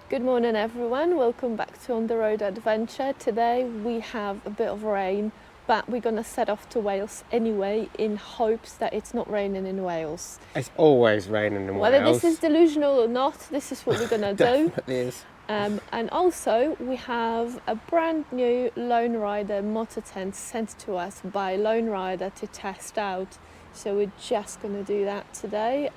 Good morning everyone, welcome back to On The Road Adventure. Today we have a bit of rain, but we're going to set off to Wales anyway in hopes that it's not raining in Wales. It's always raining in Wales. Whether this is delusional or not, this is what we're going to do. Definitely is. And also we have a brand new Lone Rider Moto Tent sent to us by Lone Rider to test out. So we're just going to do that today.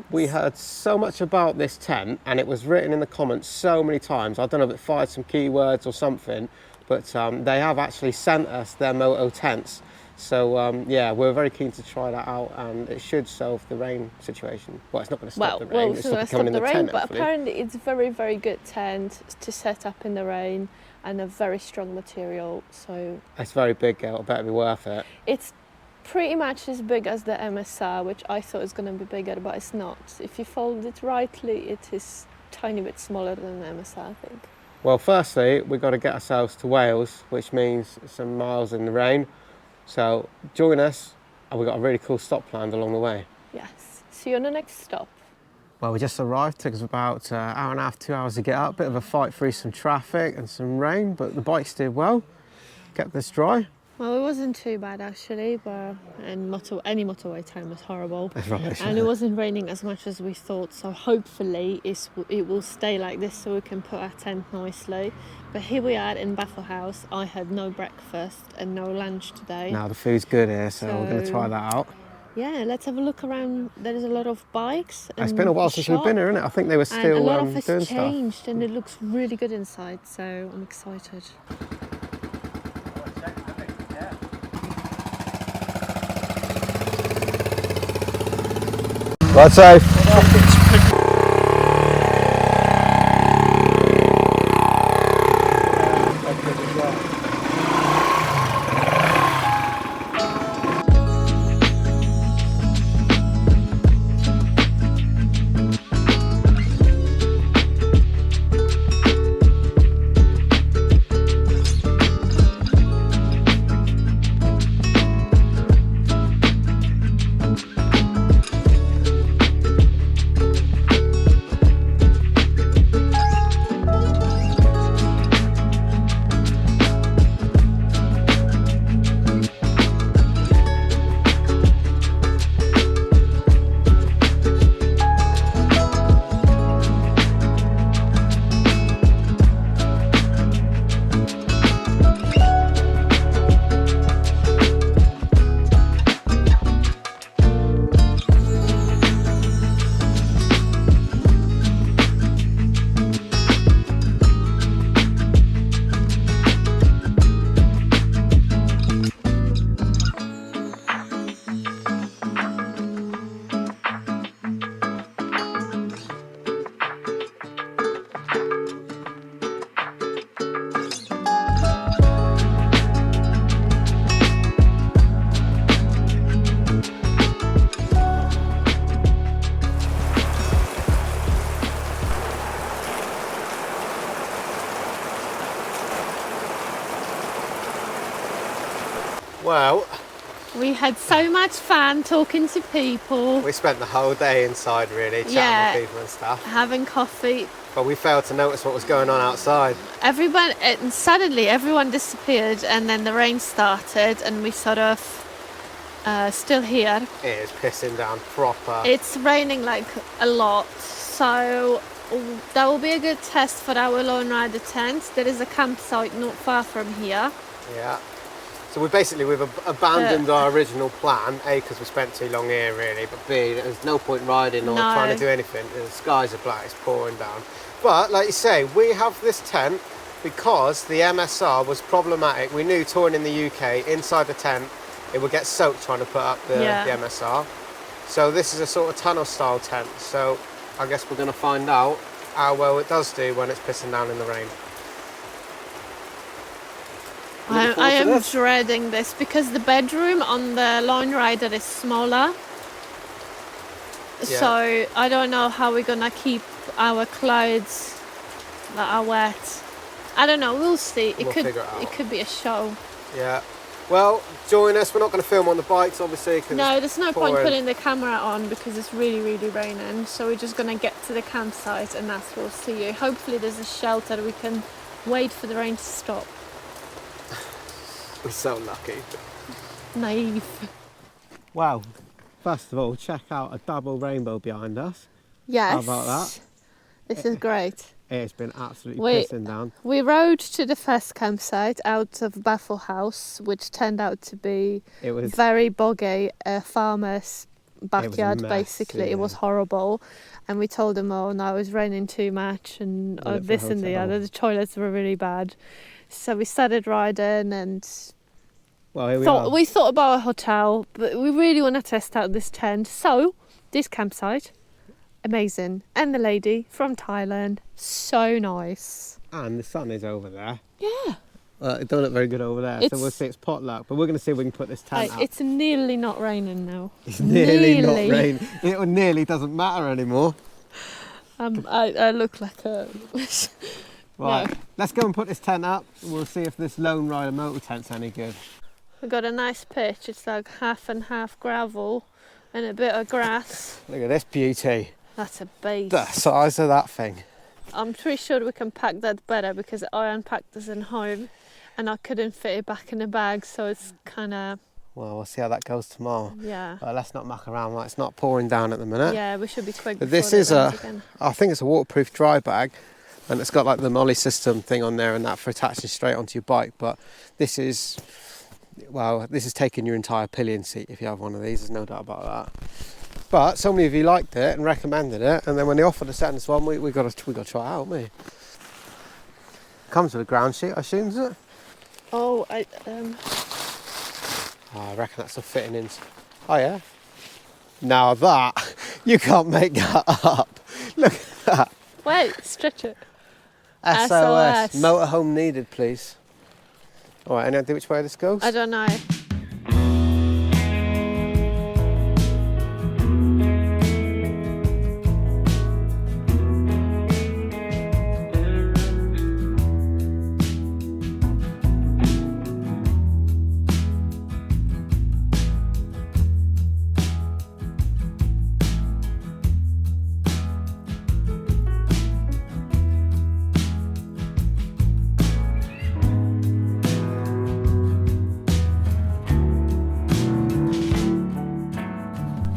We heard so much about this tent and it was written in the comments so many times. I don't know if it fired some keywords or something, but they have actually sent us their moto tents. So yeah, we're very keen to try that out and it should solve the rain situation. Well, it's not going to stop the rain, it's not going to stop the rain, tent, but hopefully. apparently it's a very, very good tent to set up in the rain and a very strong material. So it's very big, it'll better be worth it. It's pretty much as big as the MSR, which I thought was going to be bigger, but it's not. If you fold it rightly, it is a tiny bit smaller than the MSR, I think. Well, firstly, we've got to get ourselves to Wales, which means some miles in the rain. So join us, and we've got a really cool stop planned along the way. Yes. See you on the next stop. Well, we just arrived. Took us about an hour and a half, 2 hours to get up. Bit of a fight through some traffic and some rain, but the bikes did well. Kept us dry. Well, it wasn't too bad actually, but any motorway time was horrible. That's rubbish. And it wasn't raining as much as we thought, so hopefully it will stay like this so we can put our tent nicely. But here we are in Baffle Haus. I had no breakfast and no lunch today. Now the food's good here, so we're going to try that out. Yeah, let's have a look around. There is a lot of bikes. It's been a while since we've been here, isn't it? I think they were still and a lot of it's doing changed, stuff. and it looks really good inside, so I'm excited. Right safe. Well, We had so much fun talking to people, we spent the whole day inside really, chatting with people and stuff. having coffee. But we failed to notice what was going on outside. And suddenly everyone disappeared, and then the rain started, and we sort of still here. It is pissing down proper. It's raining like a lot, so that will be a good test for our Lone Rider tent. There is a campsite not far from here. Yeah. So we've abandoned our original plan, A, because we spent too long here really, but B, there's no point riding or trying to do anything. The skies are black, it's pouring down. But like you say, we have this tent because the MSR was problematic. We knew touring in the UK, inside the tent, it would get soaked trying to put up the MSR. So this is a sort of tunnel style tent. So I guess we're going to find out how well it does do when it's pissing down in the rain. I am dreading this because the bedroom on the Lone Rider is smaller. Yeah. So I don't know how we're gonna keep our clothes that are wet. I don't know, we'll see. It could be a show. Yeah. Well, join us. We're not going to film on the bikes, obviously. No, there's no point putting the camera on because it's really, really raining. So we're just going to get to the campsite and that's where we'll see you. Hopefully there's a shelter. We can wait for the rain to stop. We're so lucky. Naive. Wow. First of all, check out a double rainbow behind us. Yes. How about that? This is great. It's been absolutely pissing down. We rode to the first campsite out of Baffle Haus, which turned out to be very boggy, a farmer's backyard, basically. Yeah. It was horrible. And we told them, oh, no, it was raining too much and this and the other. The toilets were really bad. So we started riding and we thought about a hotel, but we really want to test out this tent. So this campsite, amazing. And the lady from Thailand, so nice. And the sun is over there. Yeah. It don't look very good over there, so we'll see it's potluck. But we're going to see if we can put this tent up. It's nearly not raining now. It's nearly not raining. It nearly doesn't matter anymore. I look like a... Right, no. Let's go and put this tent up. We'll see if this Lone Ride Moto Tent's any good. We've got a nice pitch. It's like half and half gravel and a bit of grass. Look at this beauty. That's a beast. The size of that thing. I'm pretty sure we can pack that better because I unpacked this in home and I couldn't fit it back in the bag, so it's kind of... Well, we'll see how that goes tomorrow. Yeah. Let's not muck around. Like, it's not pouring down at the minute. Yeah, we should be quick. But this is I think it's a waterproof dry bag, and it's got like the molly system thing on there and that for attaching straight onto your bike. But this is taking your entire pillion seat if you have one of these. There's no doubt about that. But so many of you liked it and recommended it, and then when they offered to send us one, we got to try it out, haven't we? Comes with a ground sheet, I assume, is it? Oh, I reckon that's a fitting in. Oh yeah. Now that you can't make that up. Look at that. Wait, stretch it. SOS. Motorhome needed, please. All right. Any idea which way this goes? I don't know.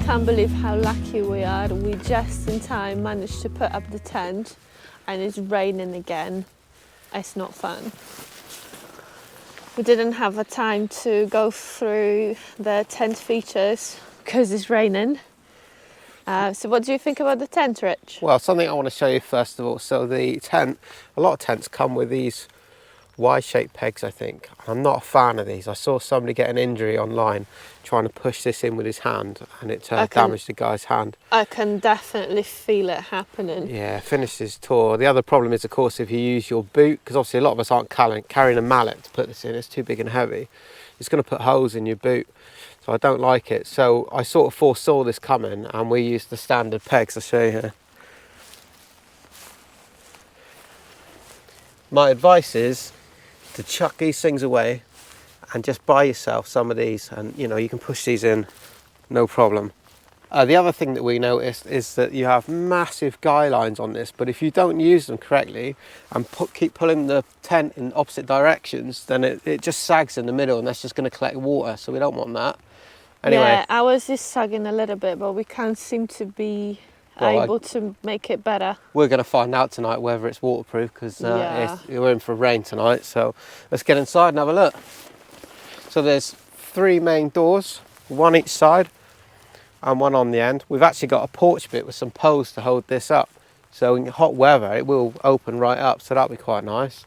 Can't believe how lucky we are. We just in time managed to put up the tent and it's raining again. It's not fun. We didn't have a time to go through the tent features because it's raining. So what do you think about the tent, Rich? Well, something I want to show you first of all. So the tent, a lot of tents come with these Y-shaped pegs, I think. I'm not a fan of these. I saw somebody get an injury online trying to push this in with his hand, and it damaged the guy's hand. I can definitely feel it happening. Yeah, finished his tour. The other problem is, of course, if you use your boot, because obviously a lot of us aren't carrying a mallet to put this in, it's too big and heavy. It's going to put holes in your boot, so I don't like it. So I sort of foresaw this coming, and we used the standard pegs. I'll show you here. My advice is to chuck these things away and just buy yourself some of these, and you can push these in no problem. The other thing that we noticed is that you have massive guy lines on this, but if you don't use them correctly and keep pulling the tent in opposite directions, then it just sags in the middle, and that's just going to collect water, so we don't want that. Anyway, yeah, ours is sagging a little bit, but we can't seem to be able to make it better. We're going to find out tonight whether it's waterproof, because we're in for rain tonight. So let's get inside and have a look. So there's 3 main doors, one each side and one on the end. We've actually got a porch bit with some poles to hold this up, so in hot weather it will open right up, so that'll be quite nice.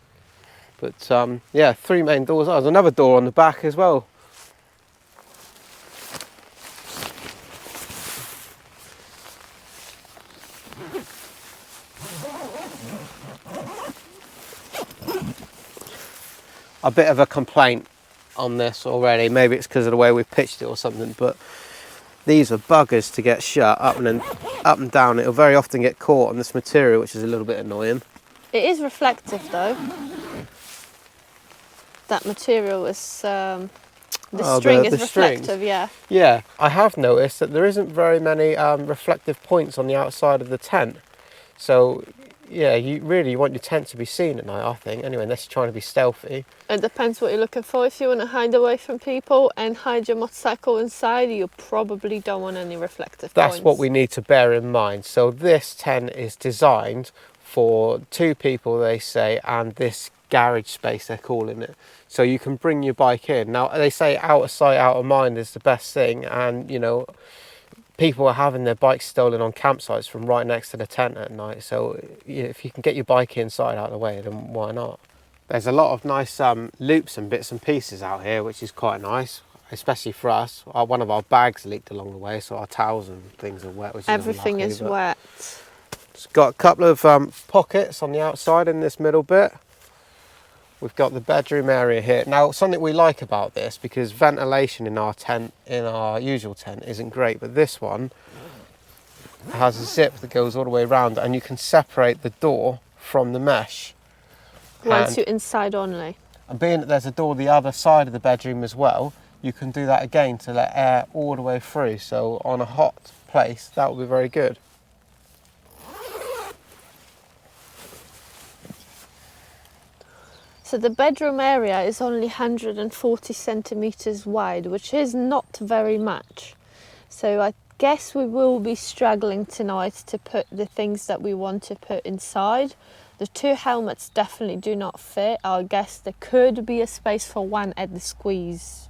But yeah, 3 main doors. There's another door on the back as well. A bit of a complaint on this already. Maybe it's because of the way we've pitched it or something, but these are buggers to get shut up and down. It'll very often get caught on this material, which is a little bit annoying. It is reflective though. That material is The string is reflective, yeah. Yeah, I have noticed that there isn't very many reflective points on the outside of the tent. So, yeah, you want your tent to be seen at night, I think. Anyway, unless you're trying to be stealthy. It depends what you're looking for. If you want to hide away from people and hide your motorcycle inside, you probably don't want any reflective points. That's what we need to bear in mind. So this tent is designed for 2 people, they say, and this garage space, they're calling it. So you can bring your bike in. Now, they say out of sight, out of mind is the best thing. And, you know, people are having their bikes stolen on campsites from right next to the tent at night. So if you can get your bike inside out of the way, then why not? There's a lot of nice loops and bits and pieces out here, which is quite nice, especially for us. One of our bags leaked along the way, so our towels and things are wet. Which everything is wet. It's got a couple of pockets on the outside in this middle bit. We've got the bedroom area here. Now, something we like about this, because ventilation in our tent, in our usual tent, isn't great, but this one has a zip that goes all the way around, and you can separate the door from the mesh. Once you're inside only. And being that there's a door the other side of the bedroom as well, you can do that again to let air all the way through. So on a hot place, that would be very good. So the bedroom area is only 140 centimeters wide, which is not very much. So I guess we will be struggling tonight to put the things that we want to put inside. The 2 helmets definitely do not fit. I guess there could be a space for one at the squeeze.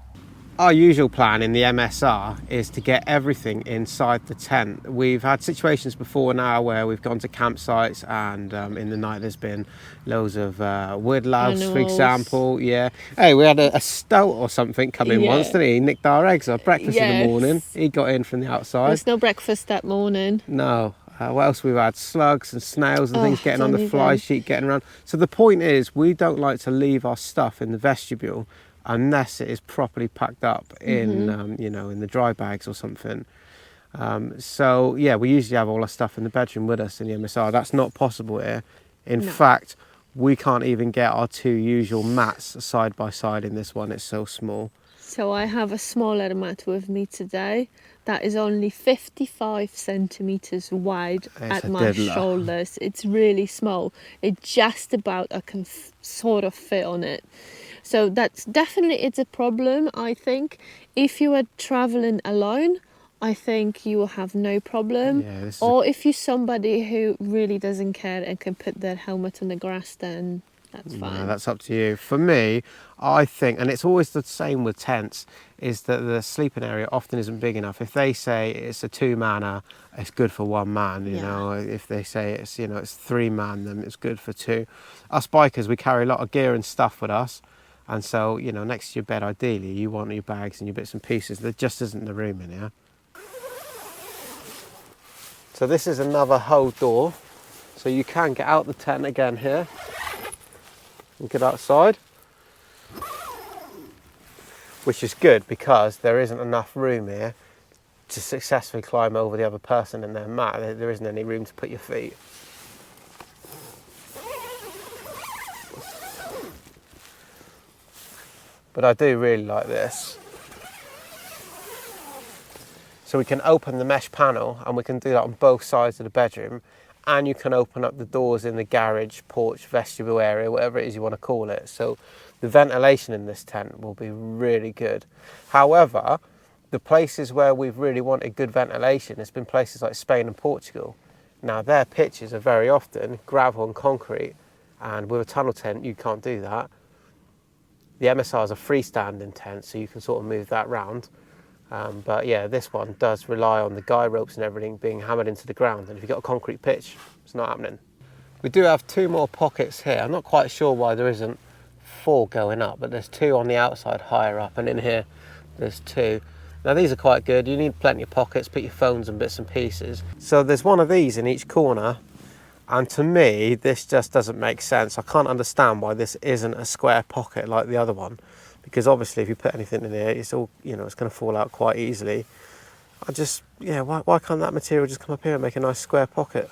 Our usual plan in the MSR is to get everything inside the tent. We've had situations before now where we've gone to campsites and in the night there's been loads of wood louse, for example. Yeah. Hey, we had a stoat or something come in once, didn't he? He nicked our eggs, our breakfast in the morning. He got in from the outside. There's no breakfast that morning. No. What else we've had? Slugs and snails and things getting on the fly sheet, getting around. So the point is, we don't like to leave our stuff in the vestibule unless it is properly packed up in, you know, in the dry bags or something. So yeah, we usually have all our stuff in the bedroom with us in the MSR. That's not possible here. In fact, we can't even get our 2 usual mats side by side in this one. It's so small. So I have a smaller mat with me today that is only 55 centimeters wide at my shoulders. It's really small. It just about I can sort of fit on it. So that's definitely, it's a problem, I think. If you are traveling alone, I think you will have no problem. Yeah, or if you're somebody who really doesn't care and can put their helmet on the grass, then that's fine. No, that's up to you. For me, I think, and it's always the same with tents, is that the sleeping area often isn't big enough. If they say it's a 2-manner, it's good for 1 man, you know. If they say it's, you know, it's 3 man, then it's good for 2. Us bikers, we carry a lot of gear and stuff with us. And so, you know, next to your bed, ideally, you want your bags and your bits and pieces. There just isn't the room in here. So this is another whole door. So you can get out the tent again here and get outside. Which is good because there isn't enough room here to successfully climb over the other person and their mat. There isn't any room to put your feet. But I do really like this. So we can open the mesh panel and we can do that on both sides of the bedroom, and you can open up the doors in the garage, porch, vestibule area, whatever it is you want to call it. So the ventilation in this tent will be really good. However, the places where we've really wanted good ventilation has been places like Spain and Portugal. Now their pitches are very often gravel and concrete, and with a tunnel tent you can't do that. The MSR is a freestanding tent, so you can sort of move that round. But yeah, this one does rely on the guy ropes and everything being hammered into the ground, and if you've got a concrete pitch, it's not happening. We do have 2 more pockets here. I'm not quite sure why there isn't 4 going up, but there's 2 on the outside higher up, and in here there's 2. Now these are quite good. You need plenty of pockets, put your phones and bits and pieces. So there's one of these in each corner, and to me this just doesn't make sense. I can't understand why this isn't a square pocket like the other one, because obviously if you put anything in here, it's all, you know, it's going to fall out quite easily. Why can't that material just come up here and make a nice square pocket?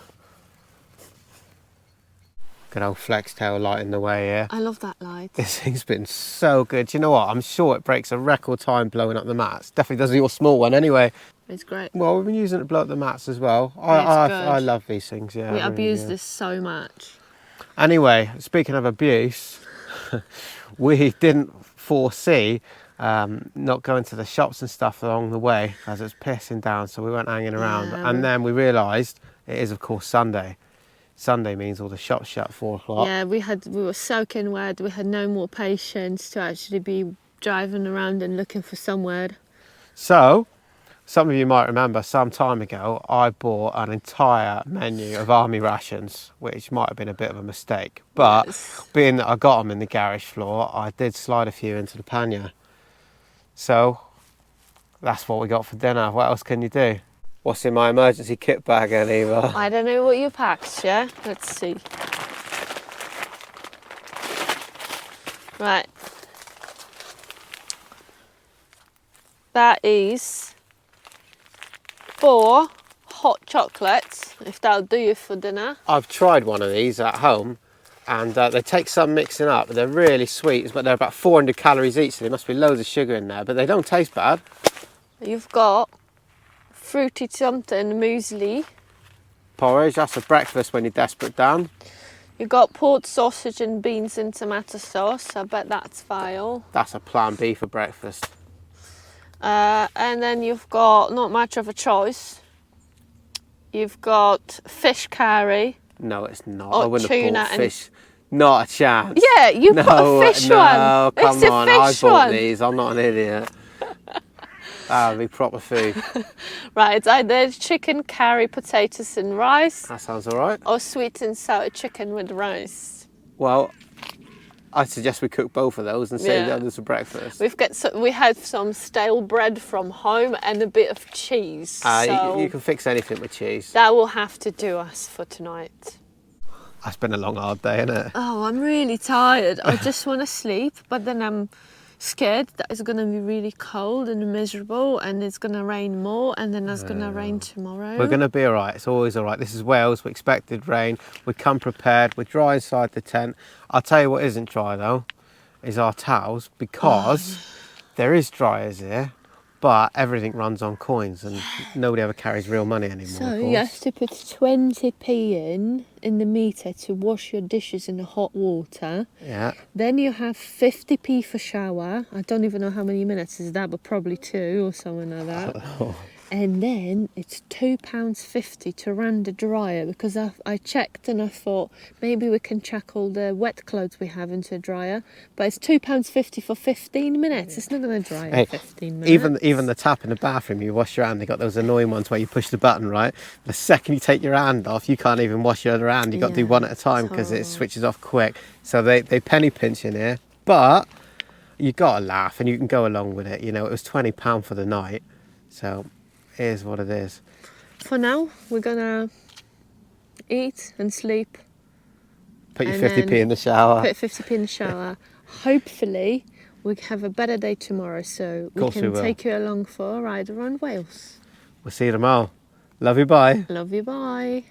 Good old flex tail light in the way here. I love that light. This thing's been so good. Do you know what? I'm sure it breaks a record time blowing up the mats. Definitely does your small one anyway. It's great. Well, we've been using it to blow up the mats as well. I love these things, yeah. We abuse this so much. Anyway, speaking of abuse, we didn't foresee not going to the shops and stuff along the way as it was pissing down, so we weren't hanging around. Yeah, and then we realised it is, of course, Sunday. Sunday means all the shops shut at 4 o'clock. Yeah, we were soaking wet. We had no more patience to actually be driving around and looking for somewhere. So, some of you might remember some time ago I bought an entire menu of army rations, which might have been a bit of a mistake. But being that I got them in the garage floor, I did slide a few into the pannier. So, that's what we got for dinner. What else can you do? What's in my emergency kit bag, Eva? I don't know what you packed, yeah? Let's see. Right. That is 4 hot chocolates, if that'll do you for dinner. I've tried one of these at home, and they take some mixing up, but they're really sweet, but they're about 400 calories each, so there must be loads of sugar in there, but they don't taste bad. You've got fruity something muesli. Porridge, that's for breakfast when you're desperate, Dan. You've got pork sausage and beans and tomato sauce. I bet that's vile. That's a plan B for breakfast. And then you've got not much of a choice. You've got fish curry. No, it's not. Or I wouldn't tuna have bought fish. Not a chance. Yeah, you put a fish one. No, come it's on. A I fish bought one. these. I'm not an idiot. That'll be proper food. Right, it's either chicken, curry, potatoes and rice. That sounds all right. Or sweet and sour chicken with rice. Well, I suggest we cook both of those and save the others for breakfast. We had some stale bread from home and a bit of cheese. So you can fix anything with cheese. that will have to do us for tonight. It's been a long, hard day, isn't it? Oh, I'm really tired. I just want to sleep, but then I'm scared that it's going to be really cold and miserable and it's going to rain more and then it's going to rain tomorrow. We're going to be all right. It's always all right. This is Wales. We expected rain. We come prepared. We're dry inside the tent. I'll tell you what isn't dry, though, is our towels, because there is dryers here, but everything runs on coins and nobody ever carries real money anymore. So you have to put 20p in the meter to wash your dishes in the hot water. Yeah. Then you have 50p for shower. I don't even know how many minutes is that, but probably 2 or something like that. And then it's £2.50 to run the dryer, because I checked and I thought maybe we can chuck all the wet clothes we have into a dryer, but it's £2.50 for 15 minutes. It's not going to dry in 15 minutes. Even the tap in the bathroom, you wash your hand, they got those annoying ones where you push the button, right? The second you take your hand off, you can't even wash your other hand. You've got to do one at a time because it switches off quick. So they penny pinch in here, but you got to laugh and you can go along with it. You know, it was £20 for the night, so it is what it is. For now, we're gonna eat and sleep. Put your 50p in the shower. Put 50p in the shower. Hopefully, we have a better day tomorrow, so we can take you along for a ride around Wales. We'll see you tomorrow. Love you, bye. Love you, bye.